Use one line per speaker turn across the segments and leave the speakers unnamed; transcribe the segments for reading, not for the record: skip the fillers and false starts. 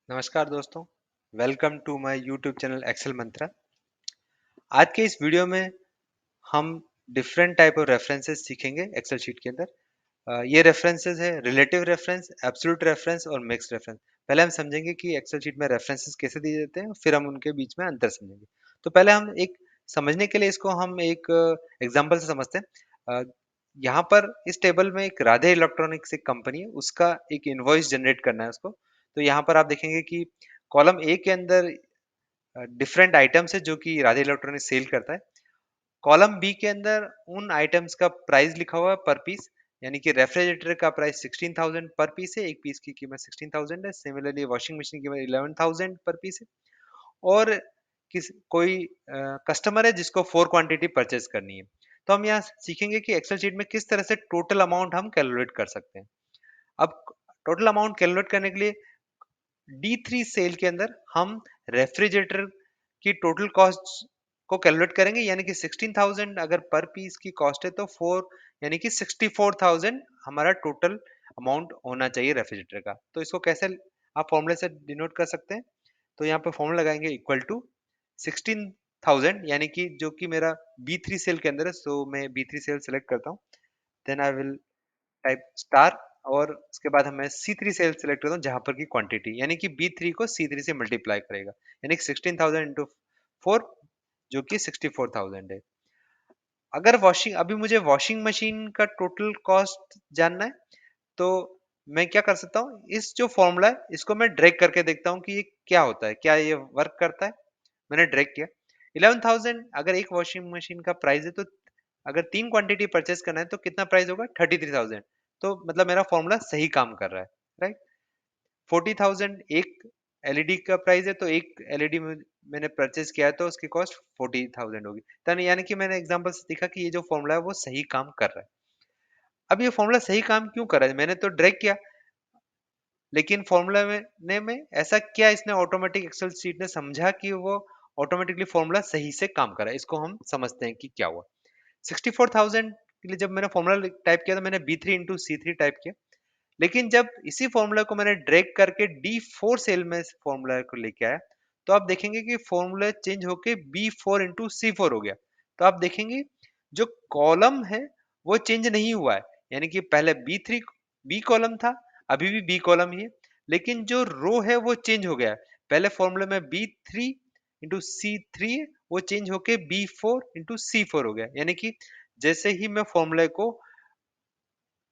नमस्कार दोस्तों, welcome to my YouTube channel Excel Mantra. आज के इस वीडियो में हम डिफरेंट टाइप ऑफ रेफरेंसेस सीखेंगे एक्सेल शीट के अंदर। ये रेफरेंसेस है रिलेटिव रेफरेंस, एब्सोल्यूट रेफरेंस और मिक्स्ड रेफरेंस। पहले हम समझेंगे कि एक्सेल शीट में रेफरेंसेस कैसे दिए जाते हैं, फिर हम उनके बीच में अंतर समझेंगे। तो पहले हम एक समझने के लिए इसको हम एक एग्जांपल से समझते हैं। यहाँ पर इस टेबल में एक राधे इलेक्ट्रॉनिक्स एक कंपनी है, उसका एक इनवॉइस जनरेट करना है उसको। तो यहाँ पर आप देखेंगे कि कॉलम ए के अंदर डिफरेंट आइटम्स है जो कि राधे इलेक्ट्रॉनिक्स सेल करता है। कॉलम बी के अंदर उन आइटम्स का प्राइस लिखा हुआ है पर पीस, यानी कि रेफ्रिजरेटर का प्राइस 16,000 पर पीस है, एक पीस की कीमत 16,000 है। सिमिलरली वॉशिंग मशीन की कीमत 11,000 पर पीस है। और कोई कस्टमर है जिसको 4 क्वांटिटी परचेज करनी है। तो हम यहाँ सीखेंगे कि एक्सेल शीट में किस तरह से टोटल अमाउंट हम कैलकुलेट कर सकते हैं। अब टोटल अमाउंट कैलकुलेट करने के लिए D3 सेल के अंदर हम रेफ्रिजरेटर की टोटल कॉस्ट को कैलकुलेट करेंगे, यानी कि 16,000 अगर पर पीस की कॉस्ट है तो 4 यानी कि 64,000 हमारा टोटल अमाउंट होना चाहिए रेफ्रिजरेटर का। तो इसको कैसे आप फॉर्मूले से डिनोट कर सकते हैं। तो यहाँ पे फॉर्मूला लगाएंगे इक्वल टू 16,000, यानी कि जो कि मेरा B3 सेल के अंदर है। सो मैं B3 सेल सेलेक्ट करता हूँ, then I will type star, और उसके बाद मैं C3 सेल सेलेक्ट करता हूँ जहां पर की क्वांटिटी, यानी कि B3 को C3 से मल्टीप्लाई करेगा, यानी कि 16,000 इंटू 4 जो कि 64,000 है। अगर वॉशिंग अभी मुझे वॉशिंग मशीन का टोटल कॉस्ट जानना है, तो मैं क्या कर सकता हूँ, इस जो फॉर्मूला है इसको मैं ड्रैग करके देखता हूँ कि ये क्या होता है, क्या ये वर्क करता है। मैंने ड्रैग किया। 11,000 अगर एक वॉशिंग मशीन का प्राइस है, तो अगर 3 क्वांटिटी परचेज करना है तो कितना प्राइस होगा, 33,000। तो मतलब मेरा फॉर्मूला सही काम कर रहा है, राइट। 40,000 एक एलईडी का प्राइस है, तो एक एलईडी मैंने परचेज किया है तो उसकी कॉस्ट 40,000 होगी। तो यानी कि मैंने एग्जांपल से दिखा कि ये जो फॉर्मूला है वो सही काम कर रहा है। अब ये फॉर्मूला सही काम क्यों कर रहा है, मैंने तो ड्रैग किया, लेकिन फॉर्मूला में ऐसा क्या इसने ऑटोमेटिक एक्सेल शीट ने समझा कि वो ऑटोमेटिकली फॉर्मूला सही से काम कर रहा है। इसको हम समझते हैं कि क्या हुआ। 64,000 के लिए जब मैंने फॉर्मूला टाइप किया तो मैंने B3 into C3 टाइप किया, लेकिन जब इसी फॉर्मूला को मैंने ड्रैग करके D4 सेल में फॉर्मूला को लेके आया, तो आप देखेंगे कि फॉर्मूला चेंज होके B4 into C4 हो गया। तो आप देखेंगे जो कॉलम है वो चेंज नहीं हुआ है, यानी कि पहले B3 बी कॉलम था, अभी भी बी कॉलम ही है, लेकिन जो रो है वो चेंज हो गया है। पहले फॉर्मूले में B3 into C3 है, वो चेंज होके B4 into C4 हो गया, यानी कि जैसे ही मैं फॉर्मूले को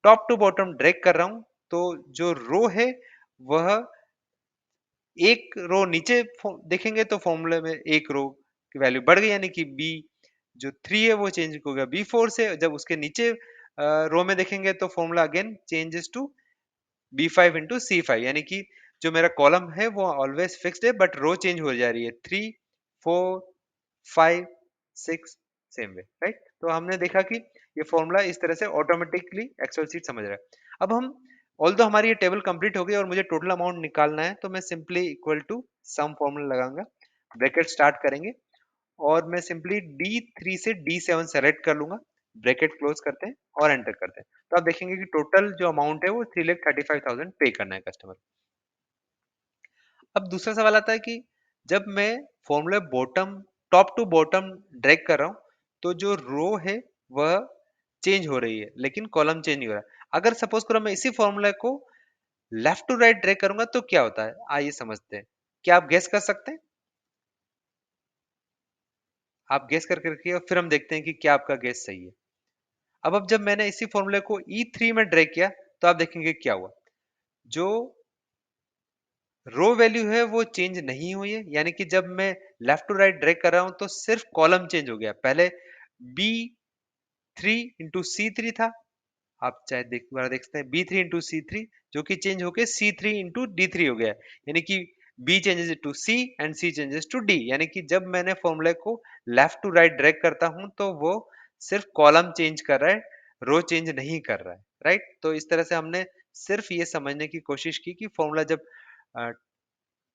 टॉप टू बॉटम ड्रैग कर रहा हूं, तो जो रो है वह एक रो नीचे देखेंगे तो फॉर्मूले में एक रो की वैल्यू बढ़ गई, यानी कि बी जो 3 है वो चेंज हो गया B4 से। जब उसके नीचे रो में देखेंगे तो formula again changes to B5 into C5, यानी कि जो मेरा कॉलम है वो ऑलवेज फिक्स्ड है, बट रो चेंज हो जा रही है 3 4 5 6 सेम वे, राइट। तो हमने देखा कि ये फॉर्मूला इस तरह से ऑटोमेटिकली एक्सेल शीट समझ रहा है। अब हम ऑल्दो हमारी ये टेबल कंप्लीट हो गई और मुझे टोटल अमाउंट निकालना है, तो मैं simply equal to sum formula लगाऊंगा, ब्रैकेट स्टार्ट करेंगे, और मैं सिंपली D3 से D7 सेलेक्ट कर लूंगा, ब्रैकेट क्लोज करते हैं और एंटर करते हैं। तो आप देखेंगे कि टोटल जो अमाउंट है वो 3,35,000 पे करना है कस्टमर। अब दूसरा सवाल आता है कि जब मैं formula bottom top to bottom drag कर रहा हूं, तो जो रो है वह चेंज हो रही है लेकिन कॉलम चेंज नहीं हो रहा। अगर सपोज करो मैं इसी फॉर्मूला को लेफ्ट टू राइट ड्रैग करूंगा तो क्या होता है, आइए समझते हैं। क्या आप गेस कर सकते हैं? आप गेस करके रखिए और फिर हम देखते हैं कि क्या आपका गेस सही है। अब जब मैंने इसी फॉर्मूले को E3 में ड्रैग किया, तो आप देखेंगे क्या हुआ। जो रो वैल्यू है वो चेंज नहीं हुई है, यानी कि जब मैं लेफ्ट टू राइट ड्रैग कर रहा हूं तो सिर्फ कॉलम चेंज हो गया। पहले B3 into C3 था, आप चाहे देख सकते हैं B3 into C3, जो कि चेंज होके C3 into D3 हो गया, यानी कि B changes to C and C changes to D, यानी कि जब मैंने फॉर्मूले को लेफ्ट टू राइट ड्रैग करता हूं तो वो सिर्फ कॉलम चेंज कर रहा है, रो चेंज नहीं कर रहा है, राइट। तो इस तरह से हमने सिर्फ ये समझने की कोशिश की कि फॉर्मूला जब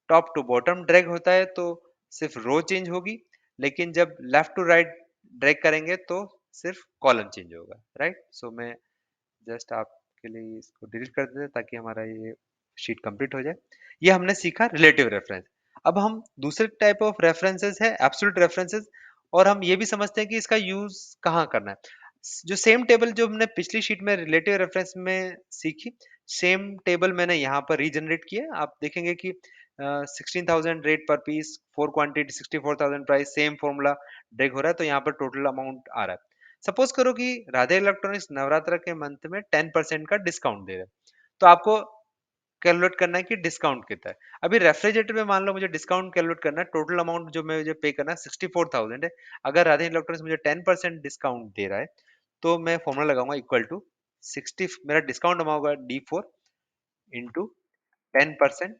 टॉप टू बॉटम ड्रैग होता है तो सिर्फ रो चेंज होगी, लेकिन जब लेफ्ट टू राइट ड्रैग करेंगे तो सिर्फ कॉलम चेंज होगा, राइट। सो मैं जस्ट आपके लिए इसको डिलीट कर देते ताकि हमारा ये शीट कंप्लीट हो जाए। ये हमने सीखा रिलेटिव रेफरेंस। अब हम दूसरे टाइप ऑफ रेफरेंसेस है एब्सोल्यूट रेफरेंसेस, और हम ये भी समझते हैं कि इसका यूज कहाँ करना है। जो सेम टेबल जो हमने पिछली शीट में रिलेटिव रेफरेंस में सीखी, सेम टेबल मैंने यहाँ पर रीजनरेट किया। आप देखेंगे कि 16,000 rate per piece, 4 quantity, 64,000 price, same formula drag हो रहा है, तो यहाँ पर टोटल अमाउंट आ रहा है। सपोज करो कि राधे इलेक्ट्रॉनिक्स नवरात्र के मंथ में 10% का डिस्काउंट दे रहे हैं, तो आपको कैलकुलेट करना है कि डिस्काउंट कितना है। अभी रेफ्रिजरेटर में मान लो मुझे डिस्काउंट कैलकुलेट करना है, टोटल अमाउंट जो मुझे पे करना है 64,000 है। अगर राधे इलेक्ट्रॉनिक्स मुझे 10% डिस्काउंट दे रहा है, तो मैं फॉर्मूला लगाऊंगा इक्वल टू 60, मेरा डिस्काउंट अमाउंट होगा D4 इंटू 10%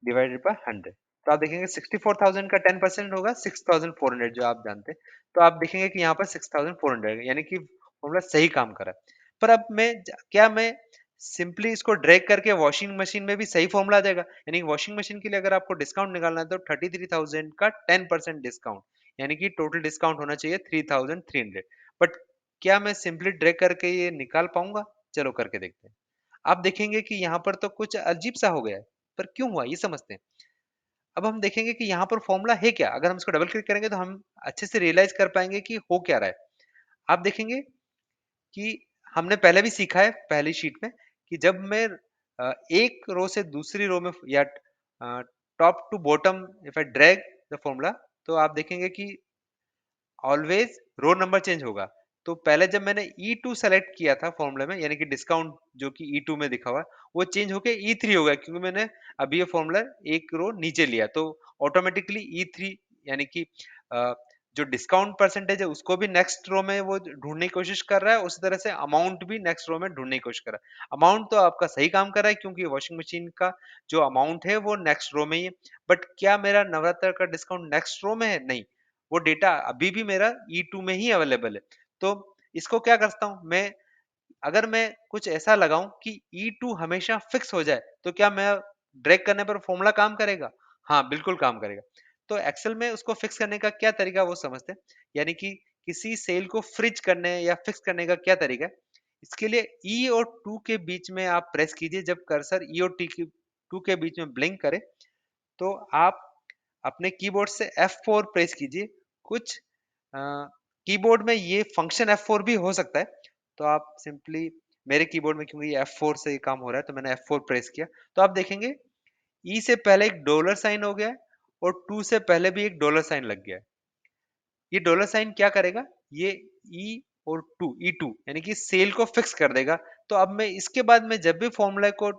डिवाइडेड बाय 100। तो आप देखेंगे 64,000 का 10% होगा 6,400, जो आप जानते हैं। तो आप देखेंगे कि यहाँ पर 6,400 यानी कि फॉर्मूला सही काम कर रहा है। पर अब क्या मैं सिंपली इसको ड्रैग करके वॉशिंग मशीन में भी सही फॉर्मूला आ जाएगा? यानी वॉशिंग मशीन के लिए अगर आपको डिस्काउंट निकालना है, तो 33,000 का 10% डिस्काउंट, यानी कि टोटल डिस्काउंट होना चाहिए 3,300। बट क्या मैं सिंपली ड्रैग करके ये निकाल पाऊंगा? चलो करके देखते हैं। आप देखेंगे कि यहाँ पर तो कुछ अजीब सा हो गया है, पर क्यों हुआ ये समझते हैं। अब हम देखेंगे कि यहाँ पर फॉर्मूला है क्या। अगर हम इसको डबल क्लिक करेंगे तो हम अच्छे से रियलाइज कर पाएंगे कि हो क्या रहा है। आप देखेंगे कि हमने पहले भी सीखा है पहली शीट में कि जब मैं एक रो से दूसरी रो में या top to bottom if I drag the formula, तो आप देखेंगे कि ऑलवेज रो नंबर चेंज होगा। तो पहले जब मैंने E2 सेलेक्ट किया था फॉर्मूला में, यानी कि डिस्काउंट जो कि E2 में दिखा हुआ है, वो चेंज होके E3 हो गया, क्योंकि मैंने अभी ये फॉर्मूला एक रो नीचे लिया, तो ऑटोमेटिकली E3 यानी कि अ, जो डिस्काउंट परसेंटेज है उसको भी नेक्स्ट रो में वो ढूंढने की कोशिश कर रहा है, उसी तरह से अमाउंट भी नेक्स्ट रो में ढूंढने की कोशिश कर रहा है। अमाउंट तो आपका सही काम कर रहा है, क्योंकि वॉशिंग मशीन का जो अमाउंट है वो नेक्स्ट रो में ही है। बट क्या मेरा नवरात्र का डिस्काउंट नेक्स्ट रो में है? नहीं, वो डेटा अभी भी मेरा E2 में ही अवेलेबल है। तो इसको क्या करता हूँ मैं, अगर मैं कुछ ऐसा लगाऊं कि E2 हमेशा फिक्स हो जाए, तो क्या मैं ड्रैग करने पर फॉर्मूला काम करेगा? हाँ, बिल्कुल काम करेगा। तो एक्सेल में उसको फिक्स करने का क्या तरीका वो समझते हैं। यानी कि किसी सेल को फ्रीज करने या फिक्स करने का क्या तरीका है। इसके लिए E और 2 के बीच में आप प्रेस कीजिए। जब कर्सर E और टू के बीच में ब्लिंक करे, तो आप अपने कीबोर्ड से F4 प्रेस कीजिए। कुछ कीबोर्ड में ये फंक्शन F4 भी हो सकता है, तो आप सिंपली, मेरे कीबोर्ड में क्योंकि F4 से ये काम हो रहा है, तो मैंने F4 प्रेस किया, तो आप देखेंगे E से पहले एक डॉलर साइन हो गया है, और 2 से पहले भी एक डॉलर साइन लग गया है। ये डॉलर साइन क्या करेगा, ये E और 2 E2 यानी कि सेल को फिक्स कर देगा। तो अब मैं इसके बाद में जब भी फॉर्मूला को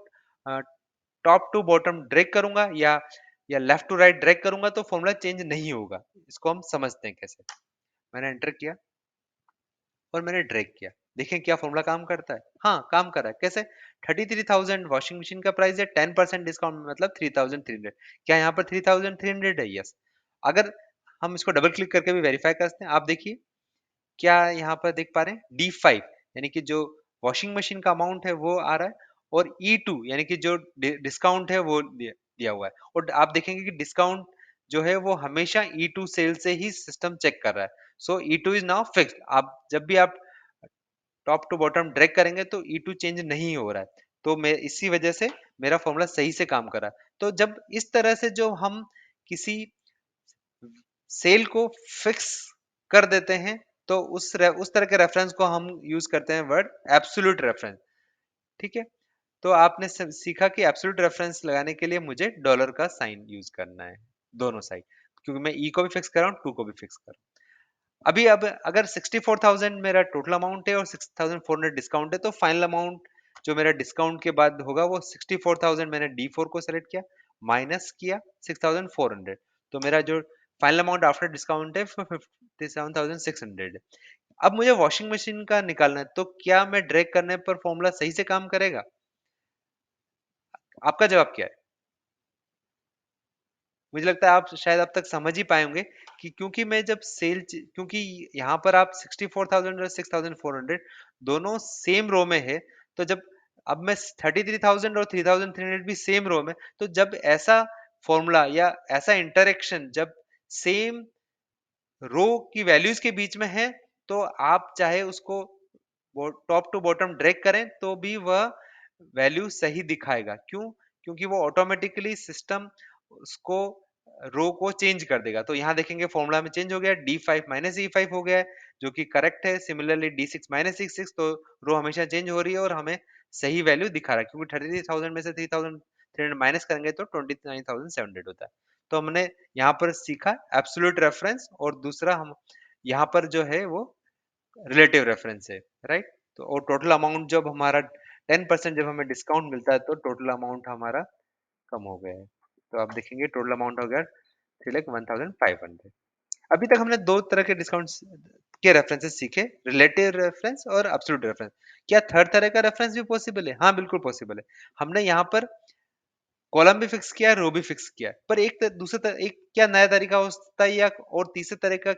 टॉप टू बॉटम ड्रैग करूंगा या लेफ्ट टू राइट ड्रैग करूंगा, तो फॉर्मूला चेंज नहीं होगा। इसको हम समझते हैं कैसे। मैंने एंटर किया और मैंने ड्रैग किया, देखें क्या फॉर्मूला काम करता है। हाँ, काम कर रहा है। कैसे? 33,000 वॉशिंग मशीन का प्राइस है, 10% डिस्काउंट मतलब 3,300। क्या यहाँ पर 3,300 है? यस। अगर हम इसको डबल क्लिक करके भी वेरीफाई करते हैं, आप देखिए क्या यहाँ पर देख पा रहे हैं, D5 यानी कि जो वॉशिंग मशीन का अमाउंट है वो आ रहा है, और E2 यानी कि जो डिस्काउंट है वो दिया हुआ है। और आप देखेंगे कि डिस्काउंट जो है वो हमेशा E2 सेल से ही सिस्टम चेक कर रहा है। सो E2 इज नाउ फिक्स्ड। आप जब भी आप टॉप टू बॉटम ड्रैग करेंगे तो E2 चेंज नहीं हो रहा है। तो मैं इसी वजह से मेरा फॉर्मूला सही से काम कर रहा है। तो जब इस तरह से जो हम किसी सेल को फिक्स कर देते हैं, तो उस तरह के रेफरेंस को हम यूज करते हैं वर्ड एब्सोल्यूट रेफरेंस। ठीक है। तो आपने सीखा कि एब्सोल्यूट रेफरेंस लगाने के लिए मुझे डॉलर का साइन यूज करना है दोनों साइड, क्योंकि मैं ई को भी फिक्स कर रहा हूँ, टू को भी फिक्स कर रहा हूँ। अभी अब अगर 64,000 मेरा टोटल अमाउंट है और 6,400 डिस्काउंट है, तो फाइनल अमाउंट जो मेरा डिस्काउंट के बाद होगा वो 64,000, मैंने D4 को सेलेक्ट किया, माइनस किया 6,400, तो मेरा जो फाइनल अमाउंट आफ्टर डिस्काउंट है 57,600 है। अब मुझे वॉशिंग मशीन का निकालना है, तो क्या मैं ड्रैग करने पर फॉर्मूला सही से काम करेगा? आपका जवाब क्या है? मुझे लगता है आप शायद अब तक समझ ही पाए होंगे कि क्योंकि मैं जब क्योंकि यहाँ पर आप 64,000 और 6,400 दोनों सेम रो में है, तो जब अब मैं 33,000 और 3,300 भी सेम रो में, तो जब ऐसा फॉर्मूला या ऐसा इंटरेक्शन जब सेम रो की वैल्यूज के बीच में है, तो आप चाहे उसको टॉप टू बॉटम ड्रैग करें तो भी वह वैल्यू सही दिखाएगा। क्यों? क्योंकि वो ऑटोमेटिकली सिस्टम उसको रो को चेंज कर देगा। तो यहाँ देखेंगे फॉर्मूला में चेंज हो गया, D5 माइनस E5 हो गया है, जो कि करेक्ट है। सिमिलरली D6 माइनस E6, तो रो हमेशा चेंज हो रही है और हमें सही वैल्यू दिखा रहा है, क्योंकि 33,000 में से 3,300 माइनस करेंगे तो 29,700 होता है। तो हमने यहाँ पर सीखा एब्सोल्यूट रेफरेंस, और दूसरा हम यहाँ पर जो है वो रिलेटिव रेफरेंस है, राइट। तो और टोटल अमाउंट जब हमारा 10% जब हमें डिस्काउंट मिलता है तो टोटल अमाउंट हमारा कम हो गया है। तो आप देखेंगे टोटल अमाउंट हो गया 3,01,500। अभी तक हमने दो तरह के डिस्काउंट के रेफरेंसेस सीखे, रिलेटिव रेफरेंस और एब्सोल्यूट रेफरेंस। क्या थर्ड तरह का रेफरेंस भी पॉसिबल है? हाँ, बिल्कुल पॉसिबल है। हमने यहाँ पर कॉलम भी फिक्स किया है, रो भी फिक्स किया है, पर एक क्या नया तरीका हो सकता है, या और तीसरे तरह का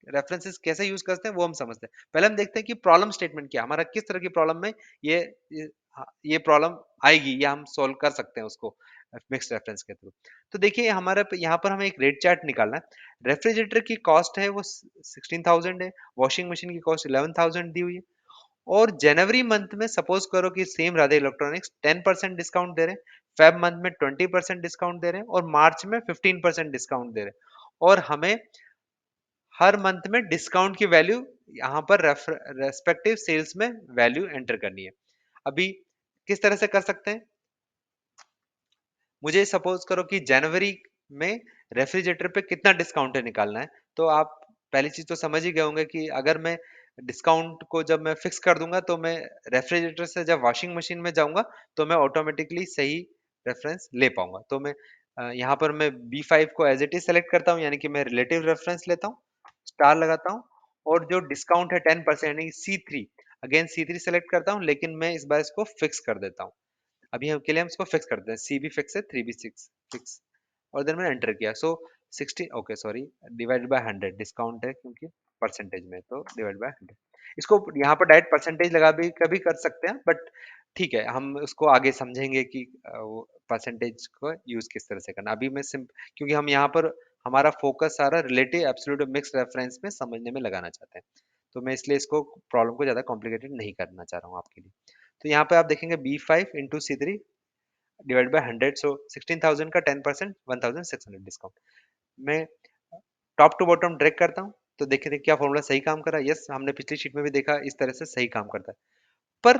रेफरेंसेस कैसे यूज करते हैं वो हम समझते हैं। पहले हम देखते हैं कि प्रॉब्लम स्टेटमेंट क्या है, हमारा किस तरह की प्रॉब्लम में ये ये, हाँ, ये प्रॉब्लम आएगी या हम सॉल्व कर सकते हैं उसको मिक्स रेफरेंस के थ्रू। तो देखिए हमारे यहाँ पर हमें एक रेट चार्ट निकालना है। रेफ्रिजरेटर की कॉस्ट है वो 16,000 है, वॉशिंग मशीन की कॉस्ट 11,000 दी हुई है, और जनवरी मंथ में सपोज करो कि सेम राधे इलेक्ट्रॉनिक्स 10% डिस्काउंट दे रहे हैं, फेब मंथ में 20% डिस्काउंट दे रहे हैं, और मार्च में 15% डिस्काउंट दे रहे हैं, और हमें हर मंथ में डिस्काउंट की वैल्यू यहाँ पर रेस्पेक्टिव सेल्स में वैल्यू एंटर करनी है। अभी किस तरह से कर सकते हैं? मुझे सपोज करो कि जनवरी में रेफ्रिजरेटर पे कितना डिस्काउंट है निकालना है। तो आप पहली चीज तो समझ ही गए होंगे कि अगर मैं डिस्काउंट को जब मैं फिक्स कर दूंगा तो मैं रेफ्रिजरेटर से जब वॉशिंग मशीन में जाऊंगा तो मैं ऑटोमेटिकली सही रेफरेंस ले पाऊंगा। तो मैं यहाँ पर मैं B5 को एज इट इज सेलेक्ट करता हूँ, यानी कि मैं रिलेटिव रेफरेंस लेता हूँ, स्टार लगाता हूँ, और जो डिस्काउंट है 10% यानी C3, अगेन C3 सेलेक्ट करता हूँ, लेकिन मैं इस बार इसको फिक्स कर देता हूँ। अभी हम के लिए हम इसको फिक्स करते हैं, सी भी फिक्स है, 3 भी सिक्स फिक्स, और देन मैंने एंटर किया। सो 60, okay sorry, divide by 100 discount है क्योंकि परसेंटेज में, तो डिवाइड बाय 100। इसको यहाँ पर डायरेक्ट परसेंटेज लगा भी कभी कर सकते हैं, बट ठीक है, हम उसको आगे समझेंगे कि वो परसेंटेज को यूज किस तरह से करना। अभी मैं सिर्फ क्योंकि हम यहाँ पर हमारा फोकस सारा रिलेटिव एब्सोल्यूट मिक्स रेफरेंस में समझने में लगाना चाहते हैं, तो मैं इसलिए इसको प्रॉब्लम को ज्यादा कॉम्प्लिकेटेड नहीं करना चाह रहा हूँ आपके लिए। तो यहाँ पे आप देखेंगे B5 into C3 divide by 100, सो 16,000 का 10% 1,600 डिस्काउंट। मैं टॉप टू बॉटम ड्रैग करता हूँ, तो देखते हैं क्या फॉर्मूला सही काम कर रहा है। यस, हमने पिछली शीट में भी देखा इस तरह से सही काम करता है, पर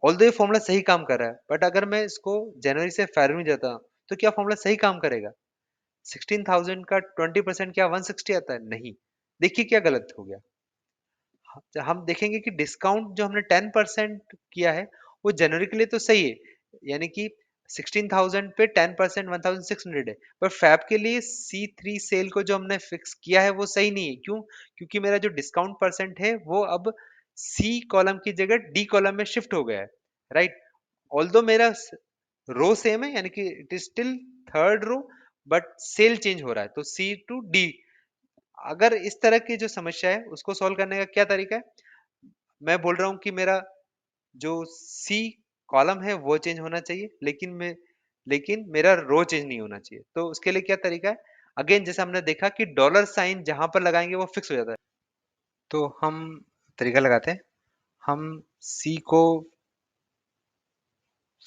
ऑल्दो ये फॉर्मूला सही काम कर रहा है, बट अगर मैं इसको जनवरी से फरवरी में जाता हूँ तो क्या फॉर्मूला सही काम करेगा? 16,000 का 20% क्या 160 आता है? नहीं। देखिए क्या गलत हो गया। हम देखेंगे कि डिस्काउंट जो हमने 10% किया है वो जनवरी के लिए तो सही है, यानी कि 16,000 पे 10% 1,600 है, पर फैब के लिए C3 सेल को जो हमने फिक्स किया है वो सही नहीं है। क्यों? क्योंकि मेरा जो डिस्काउंट परसेंट है वो अब C कॉलम की जगह D कॉलम में शिफ्ट हो गया है, राइट। ऑल्दो मेरा रो सेम है, यानी कि it is still third row, but cell change हो रहा है, तो C टू D। अगर इस तरह की जो समस्या है उसको सॉल्व करने का क्या तरीका है? मैं बोल रहा हूँ कि मेरा जो सी कॉलम है वो चेंज होना चाहिए, लेकिन मेरा रो चेंज नहीं होना चाहिए। तो उसके लिए क्या तरीका है? अगेन जैसे हमने देखा कि डॉलर साइन जहां पर लगाएंगे वो फिक्स हो जाता है, तो हम तरीका लगाते हैं, हम सी को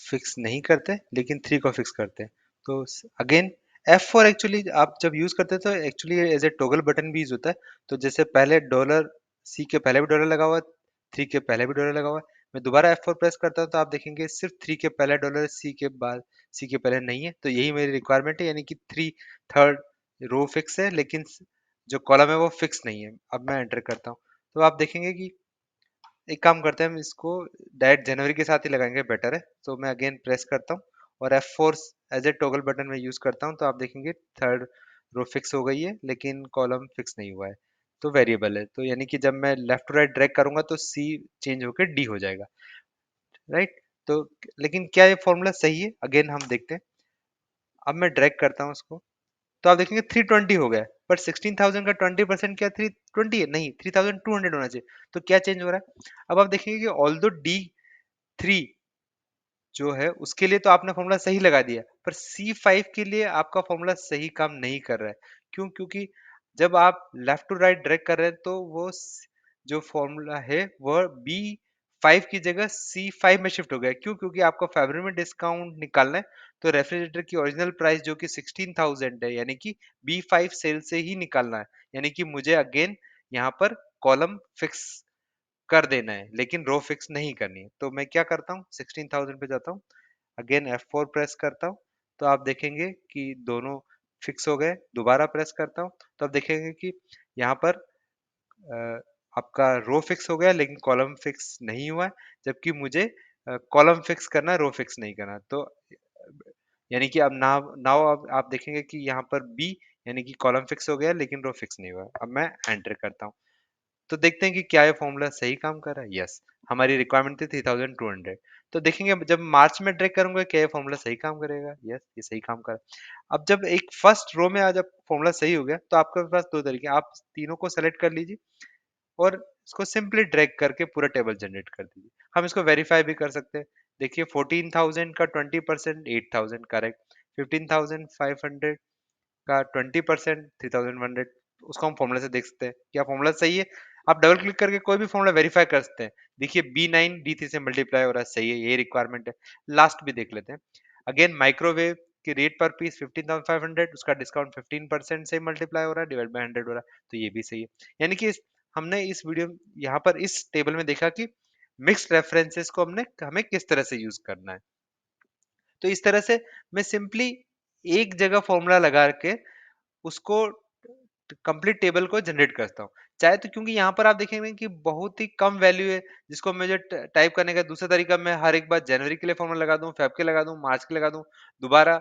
फिक्स नहीं करते लेकिन 3 को फिक्स करते हैं। तो अगेन F4 एक्चुअली आप जब यूज करते हैं तो actually as a toggle button भी यूज होता है। तो जैसे पहले डॉलर सी के पहले भी डॉलर लगा हुआ है, 3 के पहले भी डॉलर लगा हुआ है, मैं दोबारा F4 प्रेस करता हूँ तो आप देखेंगे सिर्फ 3 के पहले डॉलर, सी के बाद सी के पहले नहीं है। तो यही मेरी रिक्वायरमेंट है, यानी कि 3 थर्ड रो फिक्स है लेकिन जो कॉलम है वो फिक्स नहीं है। अब मैं एंटर करता हूँ तो आप देखेंगे कि एक काम करते हैं, हम इसको डायरेक्ट जनवरी के साथ ही लगाएंगे, बेटर है। तो मैं अगेन प्रेस करता हूँ और F4 as a toggle button में यूज करता हूँ, तो आप देखेंगे थर्ड रो फिक्स हो गई है लेकिन कॉलम फिक्स नहीं हुआ है, तो वेरिएबल है। तो यानी कि जब मैं लेफ्ट टू राइट ड्रैग करूंगा तो C चेंज होकर D हो जाएगा, राइट। तो लेकिन क्या ये फॉर्मूला सही है? अगेन हम देखते हैं। अब मैं ड्रैग करता हूँ उसको, तो आप देखेंगे 320 हो गया है, पर 16,000 का 20% क्या 320 है? नहीं, 3,200 होना चाहिए। तो क्या चेंज हो रहा है? अब आप देखेंगे कि ऑल दो D3 जो है उसके लिए तो आपने फॉर्मूला सही लगा दिया, पर C5 के लिए आपका फॉर्मूला सही काम नहीं कर रहा है। क्यों? क्योंकि जब आप लेफ्ट टू राइट ड्रैग कर रहे हैं तो वो जो फॉर्मूला है वह B5 की जगह C5 में शिफ्ट हो गया। क्यों? क्योंकि आपको फरवरी में डिस्काउंट निकालना है, तो रेफ्रिजरेटर की ओरिजिनल प्राइस जो कि 16,000 है, यानी कि B5 सेल से ही निकालना है, यानी कि मुझे अगेन यहाँ पर कॉलम फिक्स कर देना है, लेकिन रो फिक्स नहीं करनी है। तो मैं क्या करता हूँ, 16,000 पे जाता हूँ, अगेन F4 प्रेस करता हूँ, तो आप देखेंगे कि दोनों फिक्स हो गए। दोबारा प्रेस करता हूँ तो आप देखेंगे कि यहाँ पर अ, आपका रो फिक्स हो गया, लेकिन कॉलम फिक्स नहीं हुआ है, जबकि मुझे कॉलम फिक्स करना है, रो फिक्स नहीं करना। तो यानी कि अब नाव नाउ अब आप देखेंगे कि यहाँ पर बी यानी कि कॉलम फिक्स हो गया, लेकिन रो फिक्स नहीं हुआ है। अब मैं एंटर करता हूँ, तो देखते हैं कि क्या ये फॉर्मूला सही काम कर रहा है। यस, हमारी रिक्वायरमेंट थी 3200। तो देखेंगे जब मार्च में ड्रैग करूंगा क्या ये फॉर्मूला सही काम करेगा। यस, ये सही काम कर। अब जब एक फर्स्ट रो में आ जब फॉर्मूला सही हो गया, तो आपके पास दो तरीके, आप तीनों को सेलेक्ट कर लीजिए और इसको सिंपली ड्रैग करके पूरा टेबल जनरेट कर दीजिए। हम इसको वेरीफाई भी कर सकते हैं। देखिए 14,000 का 20% 8,000 करेक्ट, 15,500 का 20% 3,100, उसको हम फॉर्मूला से देख सकते हैं क्या फॉर्मूला सही है। आप डबल क्लिक करके कोई भी फॉर्मूला वेरीफाई कर सकते हैं। देखिए B9 D3 से मल्टीप्लाई हो रहा है, सही है, ये रिक्वायरमेंट है। लास्ट भी देख लेते हैं। अगेन माइक्रोवेव की रेट पर पीस 15,500, उसका डिस्काउंट 15% से मल्टीप्लाई हो रहा है, डिवाइड बाय 100 हो रहा है, तो ये भी सही है। यानी कि हमने इस वीडियो यहाँ पर इस टेबल में देखा कि मिक्स्ड रेफरेंसेस को हमें किस तरह से यूज करना है। तो इस तरह से मैं सिंपली एक जगह फॉर्मूला लगा के उसको कंप्लीट टेबल को जनरेट करता हूँ। चाहे तो क्योंकि यहाँ पर आप देखेंगे कि बहुत ही कम वैल्यू है, जिसको मुझे टाइप करने का दूसरा तरीका, मैं हर एक बार जनवरी के लिए फॉर्मूला लगा दूं, फेब के लगा दूं, मार्च के लगा दूं दोबारा।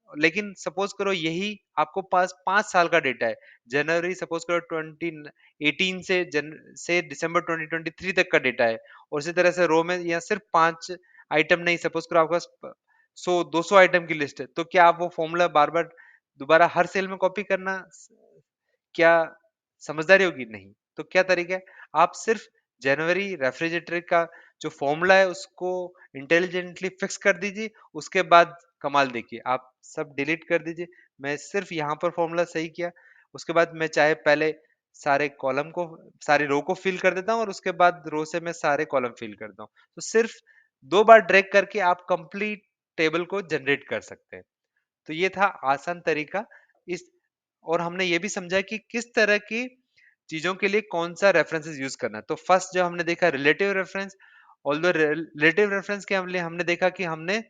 लेकिन सपोज करो यही आपको पास 5 साल का डेटा है, जनवरी सपोज करो 2018 से दिसंबर 2023 तक का डेटा है, और इसी तरह से रो में या सिर्फ 5 आइटम नहीं, सपोज करो आपके पास 100 200 आइटम की लिस्ट है, तो क्या आप वो फॉर्मूला बार बार दोबारा हर सेल में कॉपी करना क्या समझदारी होगी? नहीं। तो क्या तरीका है, आप सिर्फ जनवरी रेफ्रिजरेटर का जो फॉर्मूला है उसको इंटेलिजेंटली फिक्स कर दीजिए, उसके बाद कमाल देखिए, आप सब डिलीट कर दीजिए। मैं सिर्फ यहाँ पर फॉर्मूला सही किया, उसके बाद मैं चाहे पहले सारे कॉलम को सारी रो को फिल कर देता हूँ और उसके बाद रो से मैं सारे कॉलम फिल करता हूँ। तो सिर्फ 2 बार ड्रैग करके आप कंप्लीट टेबल को जनरेट कर सकते हैं। तो ये था आसान तरीका इस, और हमने ये भी समझा कि किस तरह की चीजों के लिए कौन सा रेफरेंसेस यूज करना है। तो फर्स्ट जो हमने देखा relative reference, although relative reference के हमने हमने देखा कि हमने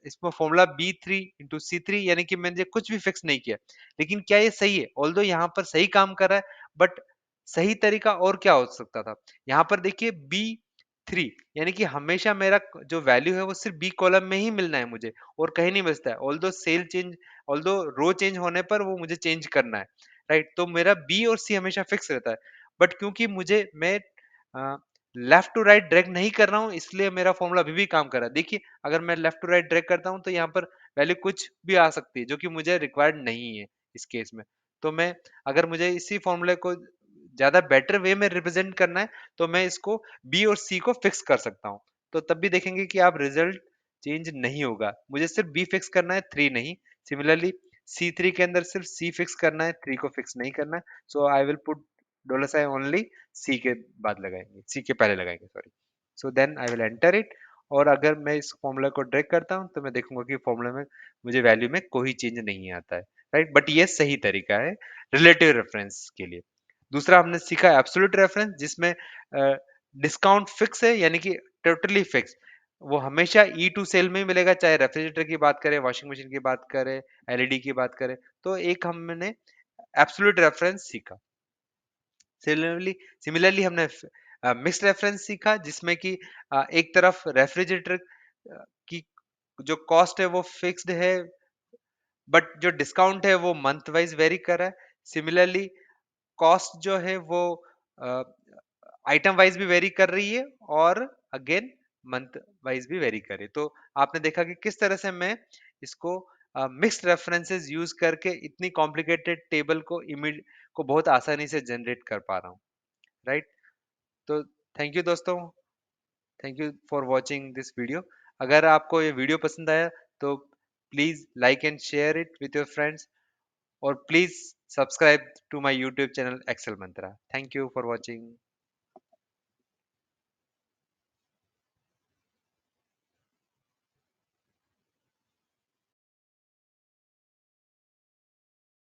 इसमें फॉर्मूला B3 × C3, यानी कि मैंने कुछ भी फिक्स नहीं किया, लेकिन क्या ये सही है? ऑल्दो यहाँ पर सही काम कर रहा है, बट सही तरीका और क्या हो सकता था? यहाँ पर देखिए B3 यानी कि हमेशा मेरा जो वैल्यू है वो सिर्फ बी कॉलम में ही मिलना है मुझे, और कहीं नहीं मिलता है। ऑल्दो सेल चेंज, ऑल्दो रो चेंज होने पर वो मुझे चेंज करना है, राइट? तो मेरा बी और सी हमेशा फिक्स रहता है, बट क्योंकि मैं लेफ्ट टू राइट ड्रैग नहीं कर रहा हूँ, इसलिए मेरा फॉर्मूला अभी भी काम कर रहा है। देखिए अगर मैं लेफ्ट टू राइट ड्रैग करता हूँ तो यहाँ पर वैल्यू कुछ भी आ सकती है, जो कि मुझे रिक्वायर्ड नहीं है इस केस में। तो मैं, अगर मुझे इसी फॉर्मूले को ज्यादा बेटर वे में रिप्रेजेंट करना है, तो मैं इसको बी और सी को फिक्स कर सकता हूँ। तो तब भी देखेंगे कि आप रिजल्ट चेंज नहीं होगा। मुझे सिर्फ बी फिक्स करना है, थ्री नहीं। सिमिलरली C3 के अंदर सिर्फ सी फिक्स करना है, थ्री को फिक्स नहीं करना है। So I will put $i only C के बाद लगाएंगे, सी के पहले लगाएंगे, sorry. So then I will enter it, और अगर मैं इस फॉर्मूला को ड्रैग करता हूं तो मैं देखूंगा कि फॉर्मूला में मुझे वैल्यू में कोई चेंज नहीं आता है, राइट? बट ये सही तरीका है रिलेटिव रेफरेंस के लिए। दूसरा हमने सीखा एब्सोल्यूट रेफरेंस, जिसमें डिस्काउंट फिक्स है, यानी कि टोटली फिक्स, वो हमेशा E2 सेल में ही मिलेगा, चाहे रेफ्रिजरेटर की बात करें, वॉशिंग मशीन की बात करें, एलईडी की बात करें। तो एक हमने एब्सोल्यूट रेफरेंस सीखा। सिमिलरली सिमिलरली हमने मिक्स्ड रेफरेंस सीखा, जिसमें कि एक तरफ रेफ्रिजरेटर की जो कॉस्ट है वो फिक्स्ड है, बट जो डिस्काउंट है वो मंथ वाइज वेरी कर रहा है। सिमिलरली कॉस्ट जो है वो आइटम वाइज भी वेरी कर रही है, और अगेन मंथ वाइज भी वेरी करे। तो आपने देखा कि किस तरह से मैं इसको मिक्स्ड रेफरेंसेस यूज करके इतनी कॉम्प्लिकेटेड टेबल को इमेज को बहुत आसानी से जनरेट कर पा रहा हूँ, राइट? तो थैंक यू दोस्तों, thank you for watching this video. अगर आपको ये वीडियो पसंद आया तो please like and share it with your friends, और please subscribe to my YouTube channel Excel Mantra. Thank you for watching.